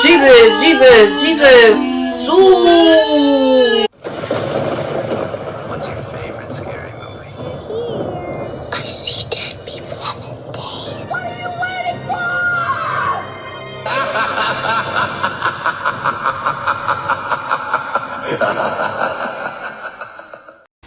Jesus, Jesus, Jesus. Ooh. What's your favorite scary movie? I see dead people every day. What are you waiting for?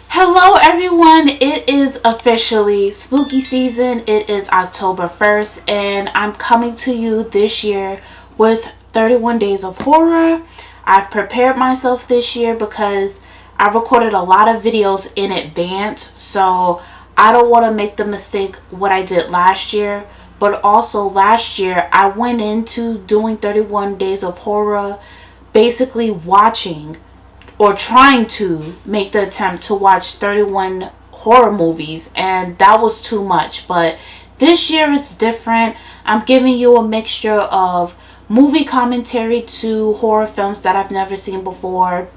Hello everyone, it is officially spooky season. It is October 1st and I'm coming to you this year with 31 days of horror. I've prepared myself this year because I recorded a lot of videos in advance, so I don't want to make the mistake what I did last year. But also last year I went into doing 31 days of horror basically watching or trying to make the attempt to watch 31 horror movies, and that was too much. But this year it's different. I'm giving you a mixture of movie commentary to horror films that I've never seen before,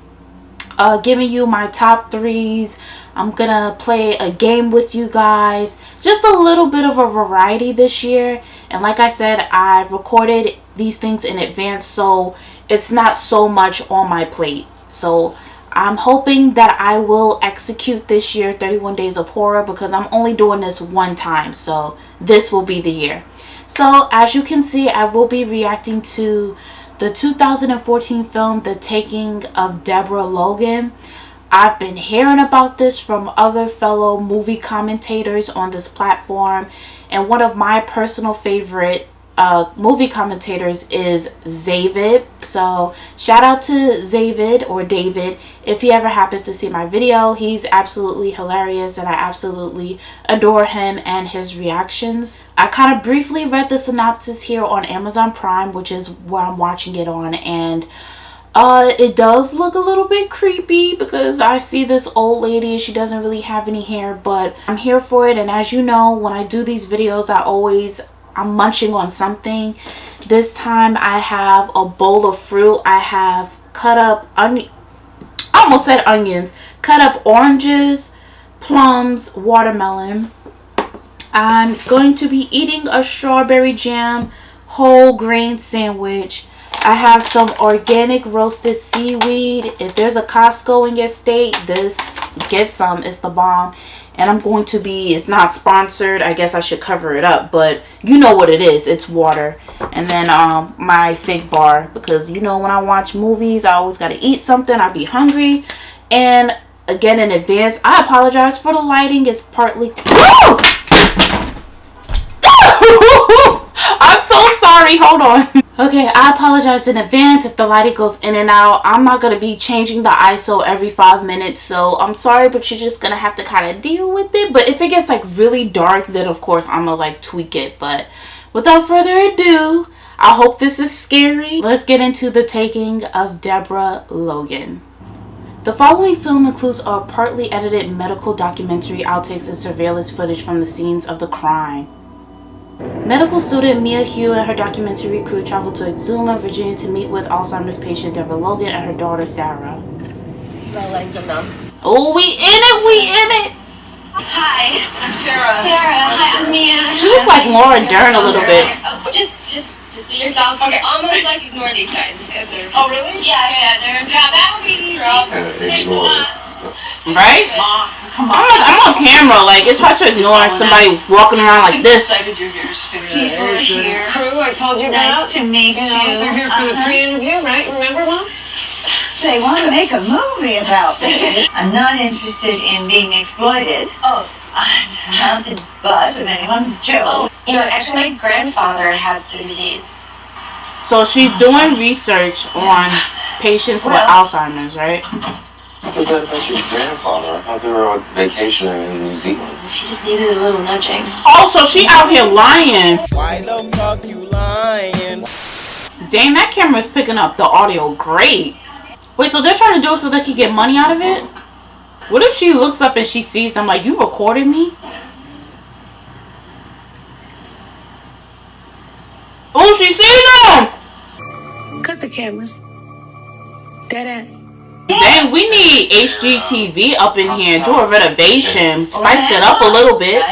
giving you my top threes. I'm gonna play a game with you guys, just a little bit of a variety this year. And like I said, I recorded these things in advance, so it's not so much on my plate. So I'm hoping that I will execute this year 31 days of horror, because I'm only doing this one time, so this will be the year. So as you can see, I will be reacting to the 2014 film The Taking of Deborah Logan. I've been hearing about this from other fellow movie commentators on this platform, and one of my personal favorite movie commentators is Zavid. So shout out to Zavid, or David, if he ever happens to see my video. He's absolutely hilarious and I absolutely adore him and his reactions. I kind of briefly read the synopsis here on Amazon Prime, which is where I'm watching it on, and it does look a little bit creepy because I see this old lady. She doesn't really have any hair, but I'm here for it. And as you know, when I do these videos, I'm munching on something. This time I have a bowl of fruit. I have cut up I almost said onions, cut up oranges, plums, watermelon. I'm going to be eating a strawberry jam whole grain sandwich. I have some organic roasted seaweed. If there's a Costco in your state, get some. It's the bomb. And I'm going to be, it's not sponsored, I guess I should cover it up, but you know what it is. It's water. And then my fig bar, because you know when I watch movies, I always got to eat something. I be hungry. And again, in advance, I apologize for the lighting. It's partly I'm so sorry, hold on. Okay, I apologize in advance if the lighting goes in and out. I'm not going to be changing the ISO every 5 minutes, so I'm sorry, but you're just going to have to kind of deal with it. But if it gets like really dark, then of course I'm going to like tweak it. But without further ado, I hope this is scary. Let's get into The Taking of Deborah Logan. The following film includes a partly edited medical documentary, outtakes, and surveillance footage from the scenes of the crime. Medical student Mia Hugh and her documentary crew traveled to Exuma, Virginia to meet with Alzheimer's patient Deborah Logan and her daughter Sarah. My legs are numb. Oh, we in it! Hi, I'm Sarah. Sarah, hi, I'm Mia. She looks like Laura Dern a little bit. Oh, just be yourself. Okay. Almost like ignore these guys. These guys are. Oh, really? Yeah, that'll be easy. For all purposes. Right? I'm on camera, like it's hard to ignore somebody walking around like this. People are here. Crew I told you about. Nice to meet you. They're here for the pre-interview, right? Remember, Mom? They want to make a movie about me. I'm not interested in being exploited. Oh. I'm not the butt of anyone's joke. You know, actually, my grandfather had the disease. So she's doing research on patients with Alzheimer's, right? What was that about your grandfather? I thought they were on vacation in New Zealand. She just needed a little nudging. Oh, so she out here lying. Why the fuck you lying? Dang, that camera's picking up the audio great. Wait, so they're trying to do it so they can get money out of it? What if she looks up and she sees them like, you recorded me? Oh, she sees them! Cut the cameras. Dead ass. Dang, we need HGTV up in here. Do a renovation. Spice it up a little bit.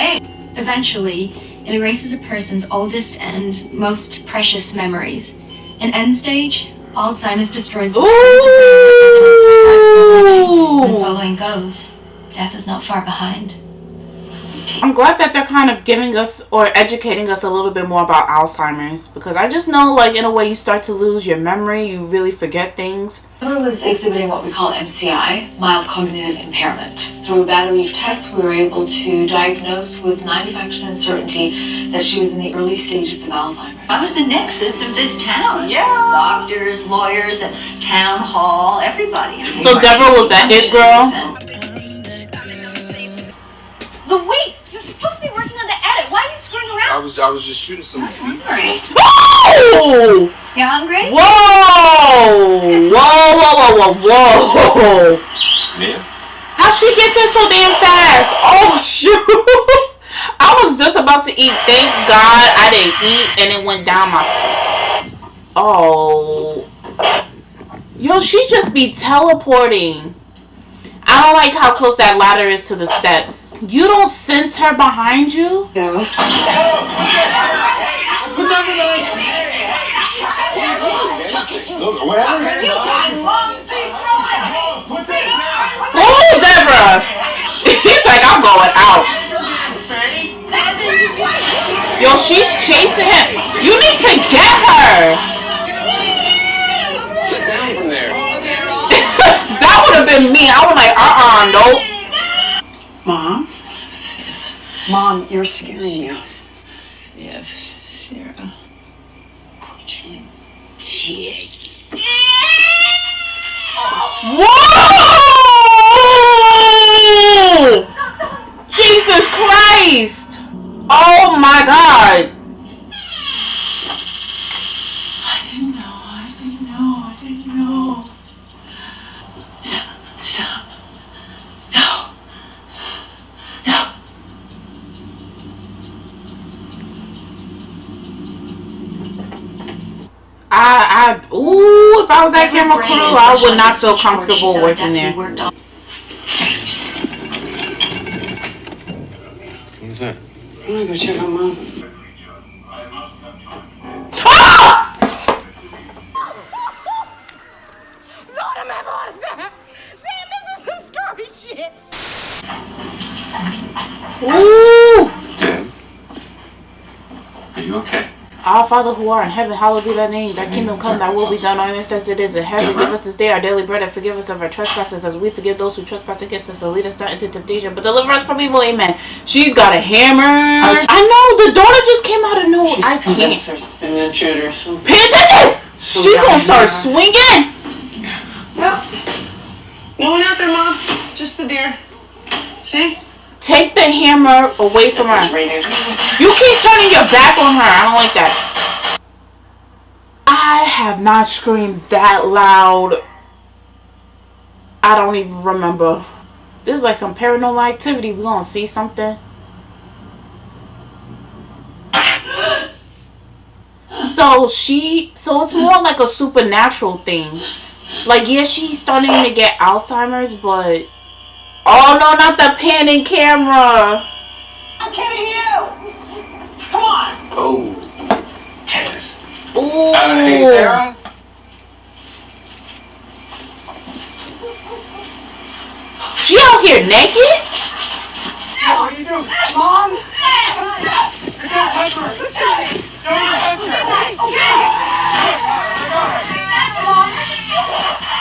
Eventually, it erases a person's oldest and most precious memories. In end stage, Alzheimer's destroys Ooh. when swallowing goes. Death is not far behind. I'm glad that they're kind of giving us or educating us a little bit more about Alzheimer's, because I just know, like, in a way you start to lose your memory, you really forget things. Deborah was exhibiting what we call MCI, mild cognitive impairment. Through a battery of tests, we were able to diagnose with 95% certainty that she was in the early stages of Alzheimer's. I was the nexus of this town. Yeah. Doctors, lawyers, and town hall, everybody. So Deborah was that it girl? Louise, you're supposed to be working on the edit. Why are you screwing around? I was just shooting some. Hungry. Whoa! You hungry? Whoa! Whoa! Yeah. How'd she get there so damn fast? Oh shoot! I was just about to eat. Thank God I didn't eat and it went down my. Oh. Yo, she just be teleporting. I don't like how close that ladder is to the steps. You don't sense her behind you? No. Put down the knife. Look, what happened? Oh, Deborah! He's like, I'm going out. Yo, she's chasing him. You need to get her. Get down from there. That would have been me. I was like, nope. Mom, you're scaring me. Yeah, Sarah. Whoa! Jesus Christ! Oh my God! I didn't know. Stop. No. Ooh, if I was that camera crew, I would not feel comfortable working there. What is that? I'm gonna go check on Mom. Lord, I'm having a heart attack. Damn, this is some scary shit. Ooh! Deb? Are you okay? Our Father who art in heaven, hallowed be thy name. Thy kingdom come, thy will be done on earth as it is in heaven. Give us this day our daily bread and forgive us of our trespasses as we forgive those who trespass against us. And lead us not into temptation, but deliver us from evil. Amen. She's got a hammer. I know, the daughter just came out of nowhere. I can't. There's an intruder. Pay attention! She gonna start swinging. No. No one out there, Mom. Just the deer. See? Take the hammer away from her. You keep turning your back on her. I don't like that. I have not screamed that loud. I don't even remember. This is like some paranormal activity. We're gonna see something. So it's more like a supernatural thing. Like, yeah, she's starting to get Alzheimer's, but oh no, not the panning camera. I'm kidding you. Come on. Oh, Candace. Ooh. Hey, Sarah. She out here naked? What are you doing? Mom. Don't touch her. Don't touch her.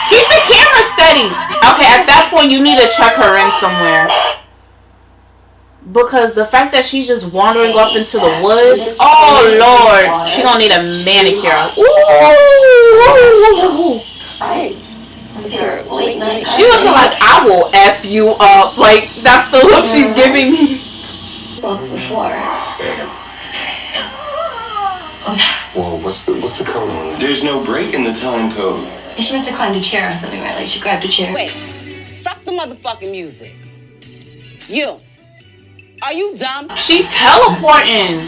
Keep the camera steady. Okay, at that point you need to check her in somewhere. Because the fact that she's just wandering off into the woods. Oh Lord, she gonna need a manicure. Ooh. Right. With your late night. She looking like I will F you up. Like, that's the look she's giving me. Spoke before. Well, what's the code on it? There's no break in the time code. She must have climbed a chair or something, right? Like she grabbed a chair. Wait. Stop the motherfucking music. You. Are you dumb? She's teleporting.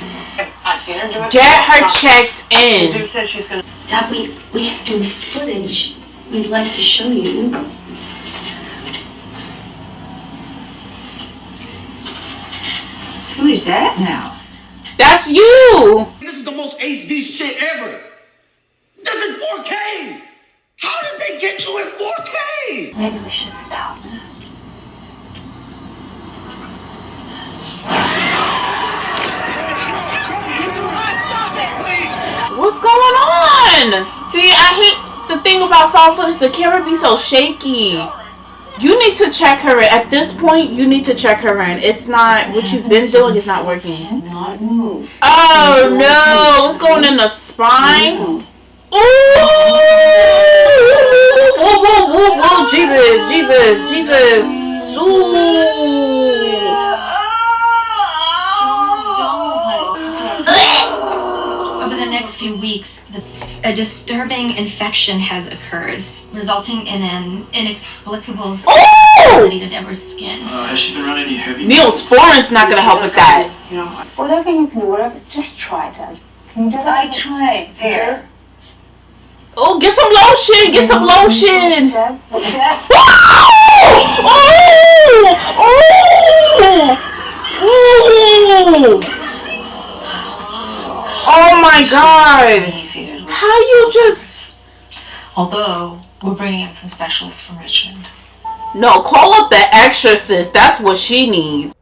I've seen her do it. Get her checked in. Who said she's gonna? Dad, we have some footage we'd like to show you. Who is that now? That's you. This is the most HD shit ever. This is 4K! How did they get you in 4K? Maybe we should stop. What's going on? See, I hate the thing about foul footage. The camera be so shaky. You need to check her in. At this point, you need to check her in. It's not, what you've been doing is not working. Not move. Oh no, what's going in the spine? Ooh! Whoa, whoa, whoa, whoa, Jesus, Jesus, Jesus. Ooh. Over the next few weeks, a disturbing infection has occurred, resulting in an inexplicable sensitivity to Deborah's skin. Has she been running any heavy? Neosporin's not gonna help with that. Whatever you can do, whatever, just try that. Can you do that? I tried. There. Oh, get some lotion, get some lotion. Deb, Deb. Oh! Oh! Oh! Oh my God! How you just... Although, we're bringing in some specialists from Richmond. No, call up the exorcist. That's what she needs.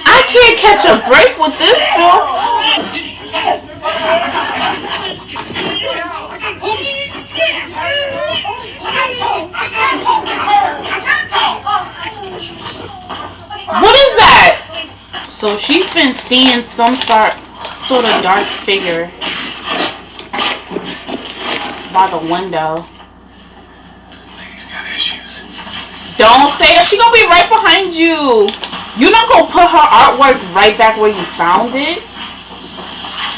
I can't catch a break with this film. What is that? So she's been seeing some sort of dark figure by the window. He's got issues. Don't say that. She gonna be right behind you. You're not gonna put her artwork right back where you found it.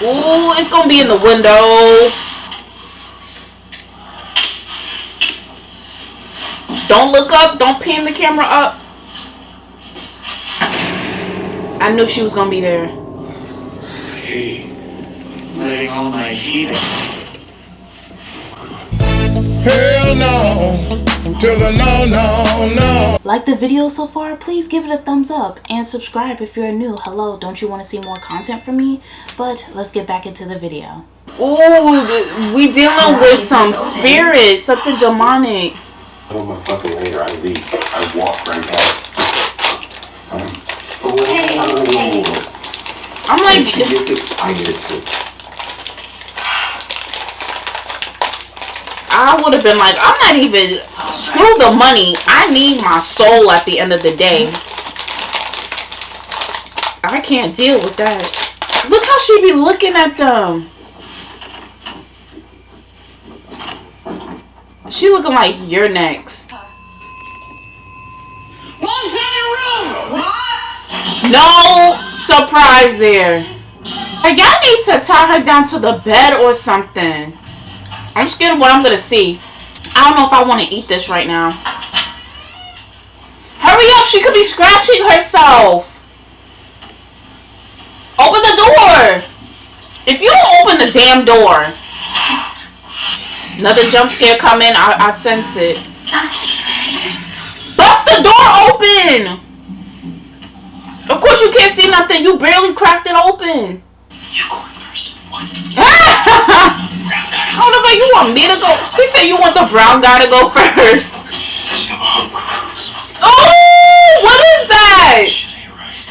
Ooh, it's gonna be in the window. Don't look up. Don't pan the camera up. I knew she was gonna be there. Hey, letting all my heat. Hell no, to the no, no, no. Like the video so far, please give it a thumbs up and subscribe if you're new. Hello, don't you want to see more content from me? But let's get back into the video. Ooh, we dealing with some spirits, something demonic. I'm a fucking later. I leave. I walk right past. I'm like, She gets it. I get it too. I would have been like, I'm not even, screw the money. I need my soul at the end of the day. I can't deal with that. Look how she be looking at them. She looking like you're next. Mom's not in the room! What? No surprise there. Like, y'all need to tie her down to the bed or something. I'm scared of what I'm gonna see. I don't know if I want to eat this right now. Hurry up, she could be scratching herself. Open the door. If you don't open the damn door. Another jump scare coming. I sense it. Bust the door open. Of course you can't see nothing. You barely cracked it open. You going first. What? I don't know about you want me to go. He said you want the brown guy to go first. Oh, what is that? Shit ain't right.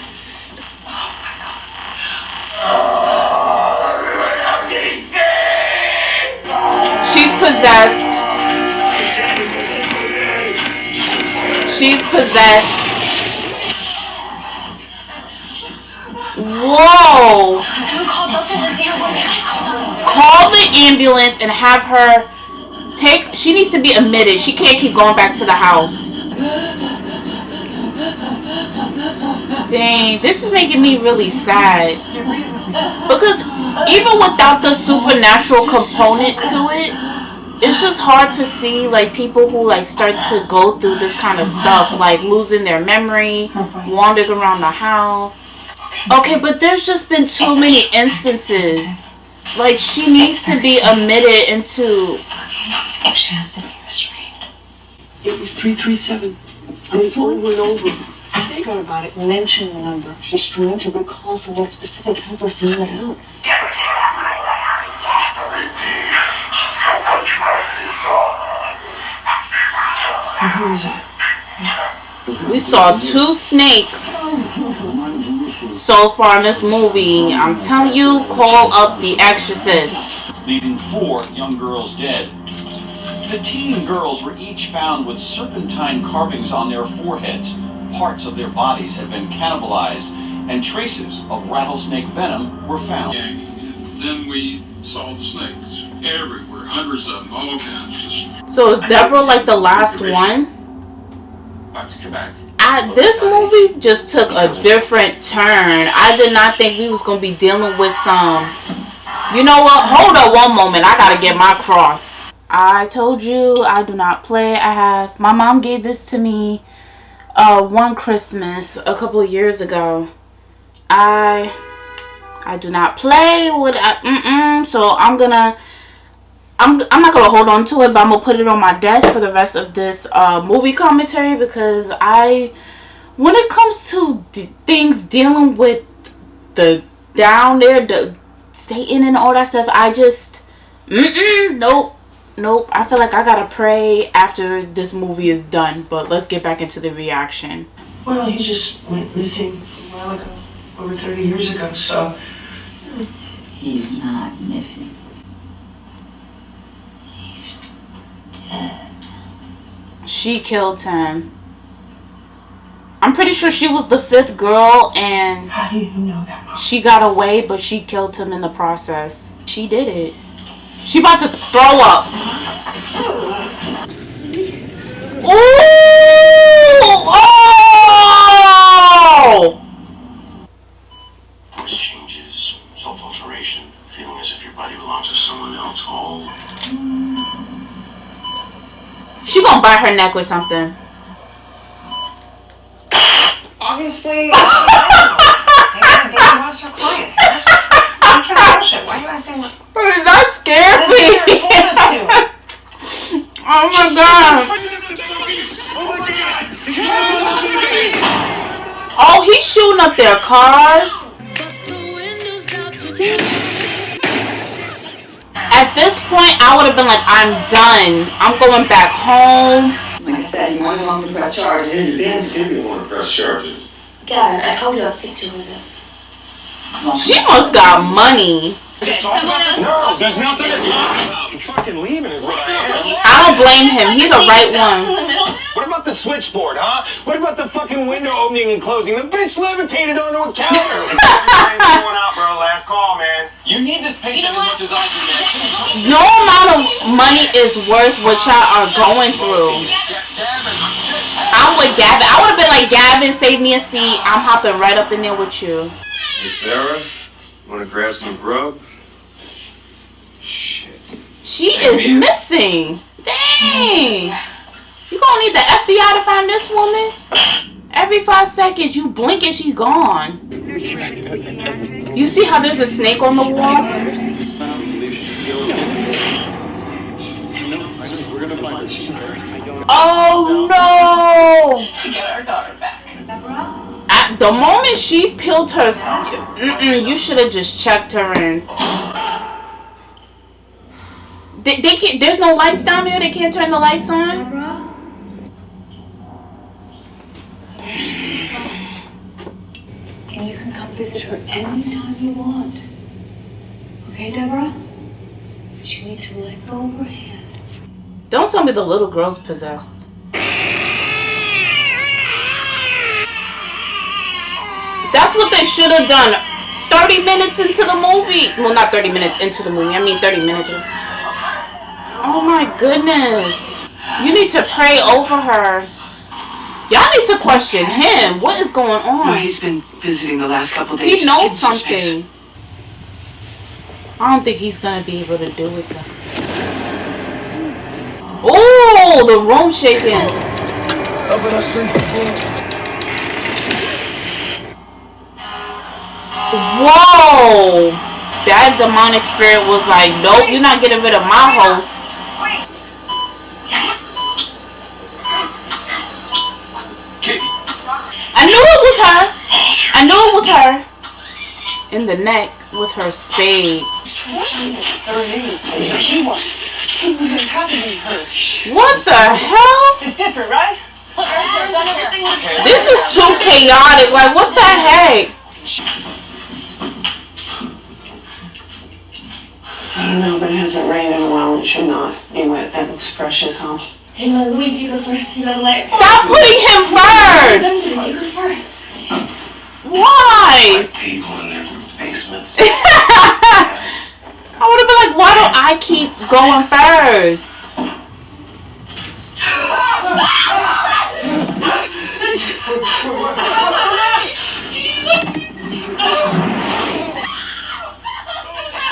She's possessed. She's possessed. Whoa. Call the ambulance and have her take. She needs to be admitted. She can't keep going back to the house. Dang, this is making me really sad. Because even without the supernatural component to it, it's just hard to see like people who like start to go through this kind of stuff, like losing their memory, wandering around the house. Okay. Okay, but there's just been too many instances. Like, she needs to be admitted into... She has to be restrained. It was 337. And it's over and over. Ask her about it. Mention the number. She's trying to recall something specific. Help her send it out. Who is it? We saw 2 snakes so far in this movie. I'm telling you, call up The Exorcist. Leaving 4 young girls dead. The teen girls were each found with serpentine carvings on their foreheads. Parts of their bodies had been cannibalized, and traces of rattlesnake venom were found. Then we saw the snakes everywhere, hundreds of them, all kinds. So is Deborah like the last one? Back to Quebec. This movie just took a different turn. I did not think we was going to be dealing with some... You know what? Hold up one moment. I got to get my cross. I told you I do not play. My mom gave this to me one Christmas a couple of years ago. I do not play with... So I'm not gonna hold on to it, but I'm gonna put it on my desk for the rest of this movie commentary, because when it comes to things dealing with the down there, the Satan and all that stuff, I just nope. I feel like I gotta pray after this movie is done. But let's get back into the reaction. Well, he just went missing a while ago, over 30 years ago, so... He's not missing. He's dead. She killed him. I'm pretty sure she was the 5th girl, and how do you know that, Mom? She got away, but she killed him in the process. She did it. She about to throw up. Ooh! Oh! Voice changes, self-alteration, feeling as if your body belongs to someone else. All. She gonna bite her neck with something. Obviously, David was her client. I'm trying to bullshit. Why are you acting like... That scared me. Oh my god. Oh, he's shooting up their cars. At this point, I would have been like, I'm done. I'm going back home. Like I said, you're the one to press charges. You didn't be the one to press charges. Gavin, I told you I'll fix your windows. She must got money. No, there's nothing to talk about. I'm fucking leaving is what I am. I don't blame him. He's the right one. What about the switchboard, huh? What about the fucking window opening and closing? The bitch levitated onto a counter. Everything's going out, bro. Last call, man. You need this patient as much as I do, man. No amount of money is worth what y'all are going through. I'm with Gavin. I would have been like, Gavin, save me a seat. I'm hopping right up in there with you. Hey, Sarah, wanna grab some grub? Shit. She is missing. Dang. You gonna need the FBI to find this woman? Every 5 seconds, you blink and she's gone. You see how there's a snake on the wall? Oh no! Get our daughter back. At the moment she peeled her you should have just checked her in. They can't, there's no lights down there? They can't turn the lights on? And you can come visit her anytime you want. Okay, Deborah? But you need to let go of her hand. Don't tell me the little girl's possessed. That's what they should have done 30 minutes into the movie. Well, not 30 minutes into the movie. I mean 30 minutes. Oh my goodness. You need to pray over her. Y'all need to question him. What is going on? No, he's been visiting the last couple days. He knows something. I don't think he's going to be able to do it though. Oh, the room shaking. Whoa! That demonic spirit was like, nope, you're not getting rid of my host. I knew it was her. I knew it was her. In the neck with her spade. What the hell? It's different, right? This is too chaotic. Like, what the heck? I don't know, but it hasn't rained in a while and it should not be wet. That looks fresh as hell. Hey, Louise, you go first. You gotta let. Stop putting him first! You go first. Why? People in their basements. I would have been like, why don't I keep going first?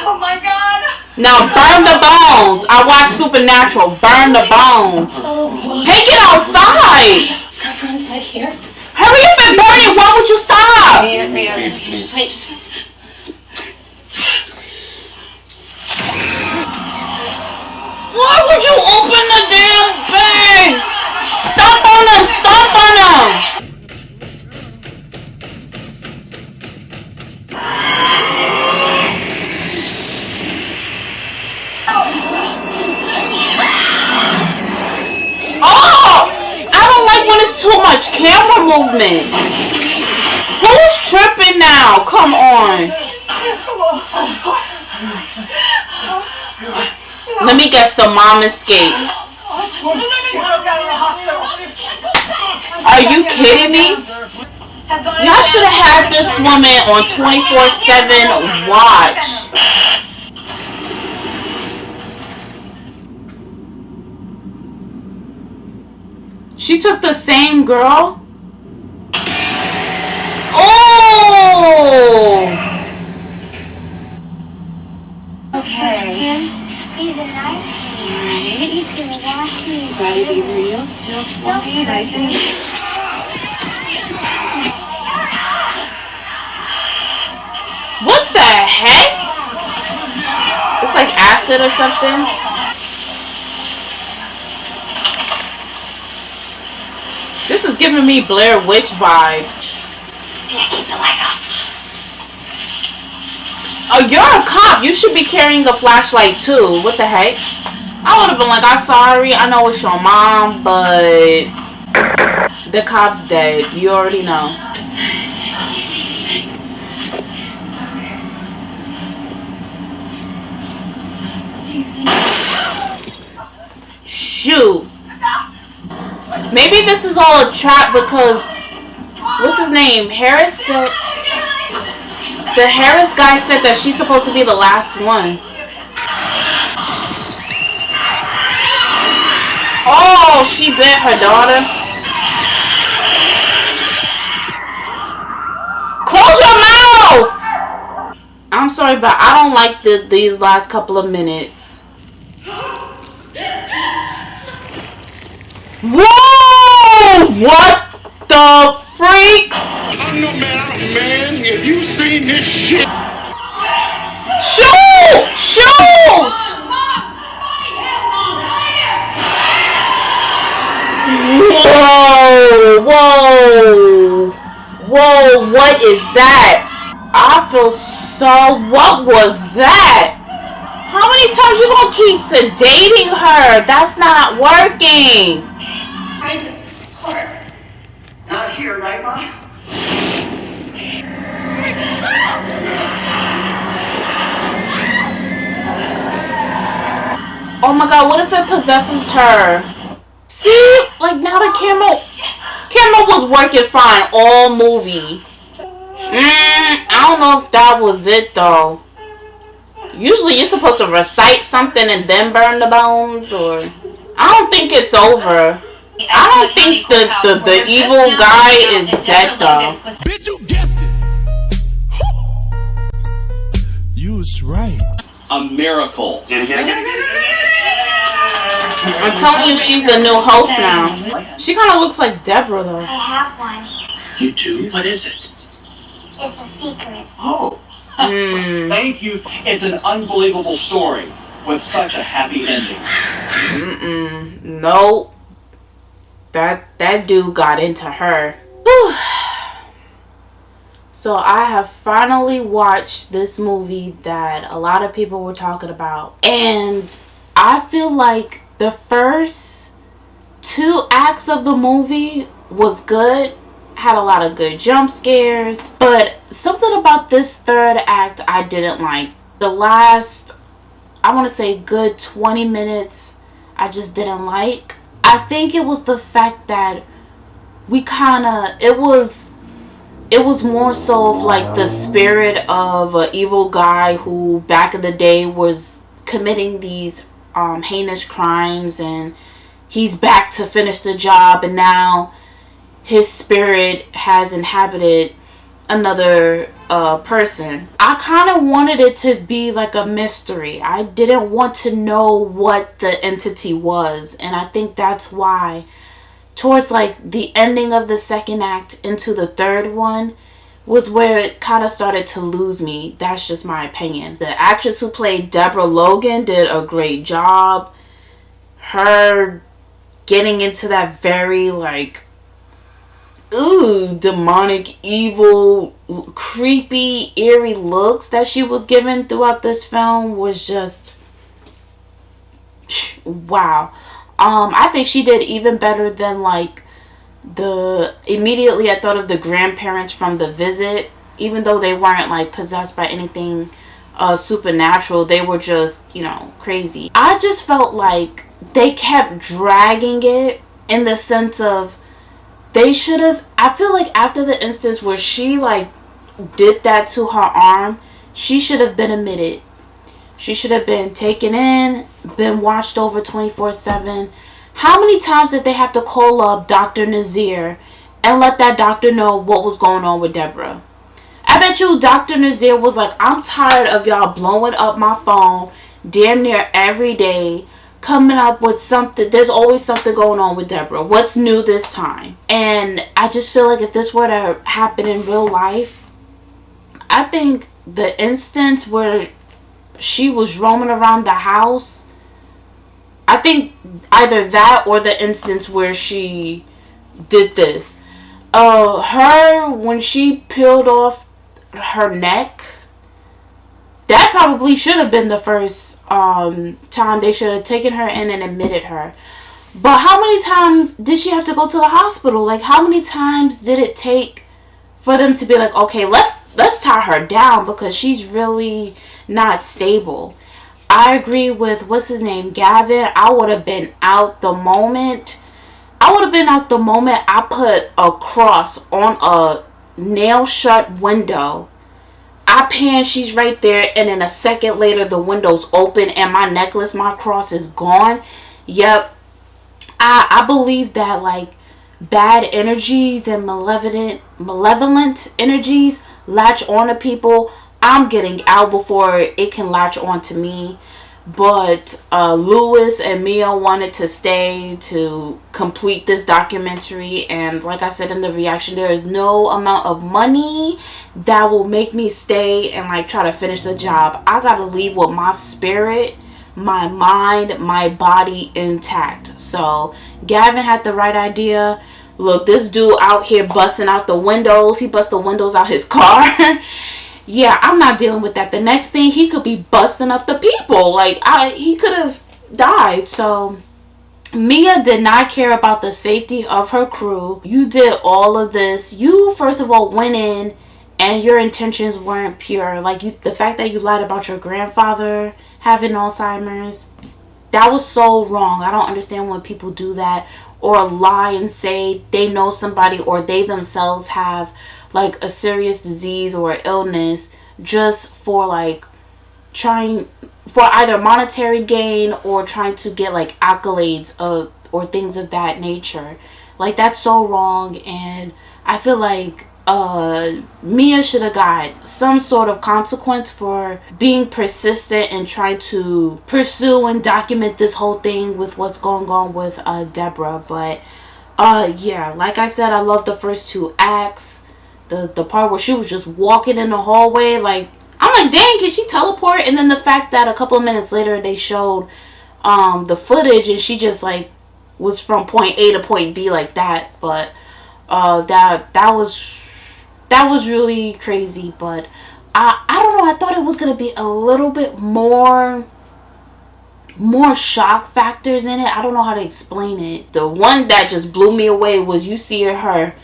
Oh my god! Now burn the bones. I watched Supernatural. Burn the bones. Take it outside. Let's go from inside here. Hurry up and burn it. Why would you stop? Just wait, just wait. Why would you open the damn thing? Stop on them. Stop on them. Oh! I don't like when it's too much camera movement. Who's tripping now? Come on. Let me guess, the mom escaped. Are you kidding me? Y'all should have had this woman on 24/7 watch. She took the same girl? Oh! Okay. He's a nice man. He's gonna wash me. Gotta be real still. Be nice and What the heck? It's like acid or something. This is giving me Blair Witch vibes. Keep the light off. Oh, you're a cop. You should be carrying a flashlight too. What the heck? I would have been like, I'm sorry. I know it's your mom, but the cop's dead. You already know. Shoot. Maybe this is all a trap because what's his name? Harris said the Harris guy said that she's supposed to be the last one. Oh, she bit her daughter. Close your mouth! I'm sorry, but I don't like these last couple of minutes. Whoa! What the freak? I'm no man. If you seen this shit. Shoot! Shoot! Whoa! Whoa! Whoa! What is that? I feel so. What was that? How many times you gonna keep sedating her? That's not working. Not here, right, Mom? Oh my god, what if it possesses her? See? Like now the camera was working fine all movie. I don't know if that was it though. Usually you're supposed to recite something and then burn the bones, or I don't think it's over. I don't think the evil guy is dead though. Bitch, you guessed it. You was right. A miracle. I'm telling you, she's the new host now. She kind of looks like Deborah though. I have one. You do? What is it? It's a secret. Oh. Thank you. It's an unbelievable story with such a happy ending. Nope. That dude got into her. Whew. So I have finally watched this movie that a lot of people were talking about. And I feel like the first 2 acts of the movie was good. Had a lot of good jump scares. But something about this 3rd act I didn't like. The last, I want to say good 20 minutes, I just didn't like. I think it was the fact that we kind of, it was more so of like the spirit of an evil guy who back in the day was committing these heinous crimes, and he's back to finish the job, and now his spirit has inhabited another person. I kind of wanted it to be like a mystery. I didn't want to know what the entity was, and I think that's why towards like the ending of the 2nd act into the 3rd one was where it kind of started to lose me. That's just my opinion. The actress who played Deborah Logan did a great job. Her getting into that very like demonic, evil, creepy, eerie looks that she was given throughout this film was just wow. I think she did even better than like immediately I thought of the grandparents from The Visit. Even though they weren't like possessed by anything supernatural, they were just, crazy. I just felt like they kept dragging it in the sense of they should have, I feel like after the instance where she like did that to her arm, she should have been admitted. She should have been taken in, been watched over 24/7. How many times did they have to call up Dr. Nazir and let that doctor know what was going on with Deborah? I bet you Dr. Nazir was like, I'm tired of y'all blowing up my phone damn near every day, coming up with something. There's always something going on with Deborah. What's new this time? And I just feel like if this were to happen in real life, I think the instance where she was roaming around the house, I think either that or the instance where she did this. Her, when she peeled off her neck, that probably should have been the first time they should have taken her in and admitted her. But how many times did she have to go to the hospital? Like, how many times did it take for them to be like, okay, let's tie her down because she's really not stable? I agree with, what's his name, Gavin. I would have been out the moment. I put a cross on a nail shut window. I pan, she's right there, and then a second later the window's open and my necklace, my cross is gone. Yep. I believe that like bad energies and malevolent energies latch on to people. I'm getting out before it can latch on to me. But Lewis and Mia wanted to stay to complete this documentary, and like I said in the reaction, there is no amount of money that will make me stay and like try to finish the job. I gotta leave with my spirit, my mind, my body intact. So Gavin had the right idea. Look, this dude out here busting out the windows. He bust the windows out his car. Yeah, I'm not dealing with that. The next thing, he could be busting up the people. Like, he could have died. So Mia did not care about the safety of her crew. You did all of this. You, first of all, went in and your intentions weren't pure. Like, the fact that you lied about your grandfather having Alzheimer's, that was so wrong. I don't understand when people do that or lie and say they know somebody or they themselves have like a serious disease or illness just for like trying for either monetary gain or trying to get like accolades of or things of that nature. Like, that's so wrong, and I feel like Mia should have got some sort of consequence for being persistent and trying to pursue and document this whole thing with what's going on with Deborah. But yeah, like I said, I love the first 2 acts. the part where she was just walking in the hallway, like, I'm like, dang, can she teleport? And then the fact that a couple of minutes later they showed the footage and she just like was from point A to point B like that. But that was really crazy. But I don't know, I thought it was gonna be a little bit more shock factors in it. I don't know how to explain it. The one that just blew me away was you see her.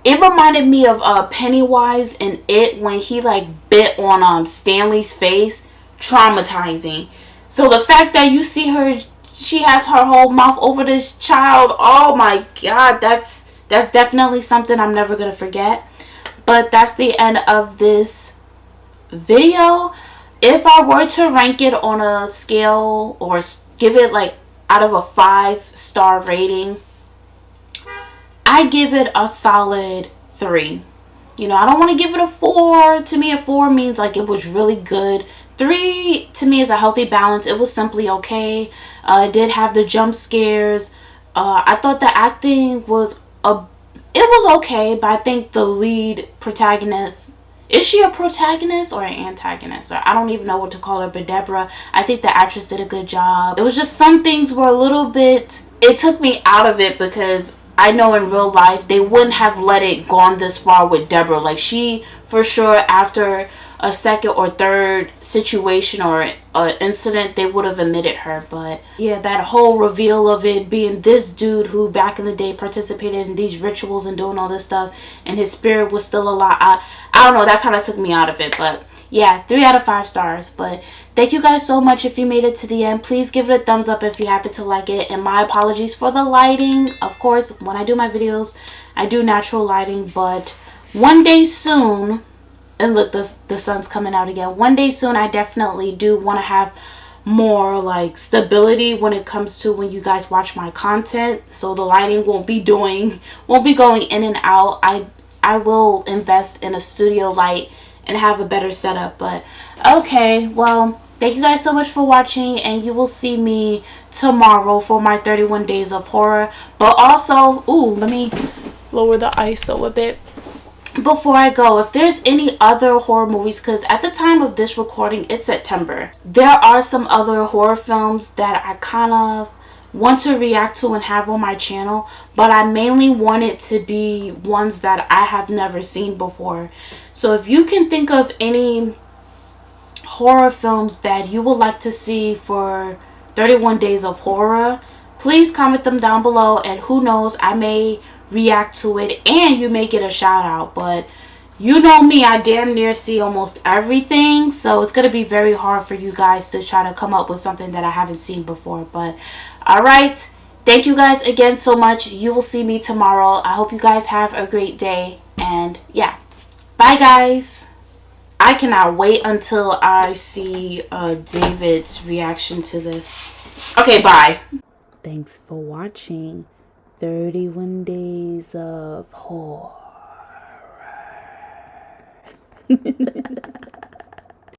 It reminded me of Pennywise in It when he like bit on Stanley's face. Traumatizing. So the fact that you see her, she has her whole mouth over this child. Oh my god, that's definitely something I'm never gonna forget. But that's the end of this video. If I were to rank it on a scale or give it like out of a 5-star rating, I give it a solid 3. You know, I don't want to give it a 4. To me, a 4 means like it was really good. 3 to me is a healthy balance. It was simply okay. It did have the jump scares. I thought the acting was okay, but I think the lead protagonist, is she a protagonist or an antagonist? Or I don't even know what to call her, but Deborah, I think the actress did a good job. It was just some things were a little bit, it took me out of it because I know in real life they wouldn't have let it gone this far with Deborah. Like, she for sure after a second or third situation or incident they would have admitted her. But yeah, that whole reveal of it being this dude who back in the day participated in these rituals and doing all this stuff and his spirit was still alive, I don't know, that kind of took me out of it. But yeah, 3 out of 5 stars. But thank you guys so much if you made it to the end. Please give it a thumbs up if you happen to like it. And my apologies for the lighting. Of course, when I do my videos, I do natural lighting. But one day soon, and look, the sun's coming out again. One day soon, I definitely do want to have more like stability when it comes to when you guys watch my content. So the lighting won't be going in and out. I will invest in a studio light and have a better setup. But okay, well, thank you guys so much for watching, and you will see me tomorrow for my 31 days of horror. But also, let me lower the ISO a bit before I go. If there's any other horror movies, because at the time of this recording it's September, there are some other horror films that I kind of want to react to and have on my channel, but I mainly want it to be ones that I have never seen before. So if you can think of any horror films that you would like to see for 31 days of horror, please comment them down below, and who knows, I may react to it and you may get a shout out. But you know me, I damn near see almost everything, so it's gonna be very hard for you guys to try to come up with something that I haven't seen before. But alright, thank you guys again so much. You will see me tomorrow. I hope you guys have a great day, and yeah, bye guys. I cannot wait until I see David's reaction to this. Okay, bye. Thanks for watching 31 Days of Horror.